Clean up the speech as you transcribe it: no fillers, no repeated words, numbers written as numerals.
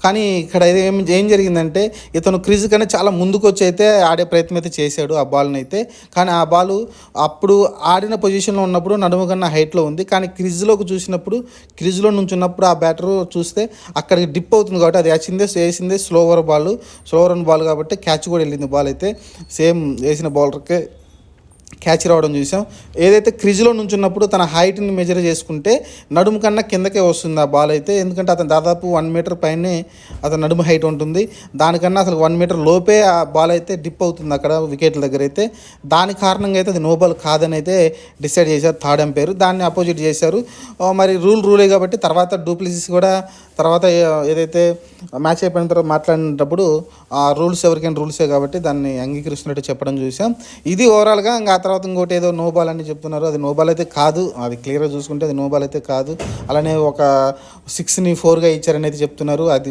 కానీ ఇక్కడ ఏం జరిగిందంటే ఇతను క్రీజ్ కన్నా చాలా ముందుకు వచ్చి అయితే ఆడే ప్రయత్నం అయితే చేశాడు ఆ బాల్ని అయితే. కానీ ఆ బాల్ అప్పుడు ఆడిన పొజిషన్లో ఉన్నప్పుడు నడుము కన్నా హైట్లో ఉంది. కానీ క్రిజ్లోకి చూసినప్పుడు క్రిజ్లో నుంచి ఉన్నప్పుడు ఆ బ్యాటరు చూస్తే అక్కడికి డిప్ అవుతుంది కాబట్టి అది వేసిందే స్లోవర్ బాల్ కాబట్టి క్యాచ్ కూడా వెళ్ళింది బాల్ అయితే. సేమ్ వేసిన బౌలర్కే క్యాచ్ రావడం చూసాం. ఏదైతే క్రిజ్లో నుంచున్నప్పుడు తన హైట్ని మెజర్ చేసుకుంటే నడుము కన్నా కిందకే వస్తుంది ఆ బాల్ అయితే. ఎందుకంటే అతను దాదాపు 1 మీటర్ పైనే అతను నడుము హైట్ ఉంటుంది. దానికన్నా అసలు 1 మీటర్ లోపే ఆ బాల్ అయితే డిప్ అవుతుంది అక్కడ వికెట్ల దగ్గర అయితే. దాని కారణంగా అయితే అది నో బాల్ కాదని అయితే డిసైడ్ చేశారు థర్డ్ ఎంపైర్. దాన్ని అపోజిట్ చేశారు. మరి రూలే కాబట్టి తర్వాత డూప్లిసిస్ కూడా తర్వాత ఏదైతే మ్యాచ్ అయిపోయిన తర్వాత మాట్లాడినప్పుడు ఆ రూల్స్ ఎవరికైనా రూల్సే కాబట్టి దాన్ని అంగీకరిస్తున్నట్టు చెప్పడం చూసాం. ఇది ఓవరాల్గా. ఇంకా ఆ తర్వాత ఇంకోటి ఏదో నో బాల్ అని చెప్తున్నారు. అది నో బాల్ అయితే కాదు. అది క్లియర్గా చూసుకుంటే అది నో బాల్ అయితే కాదు. అలానే ఒక 6ని 4గా ఇచ్చారని అయితే చెప్తున్నారు. అది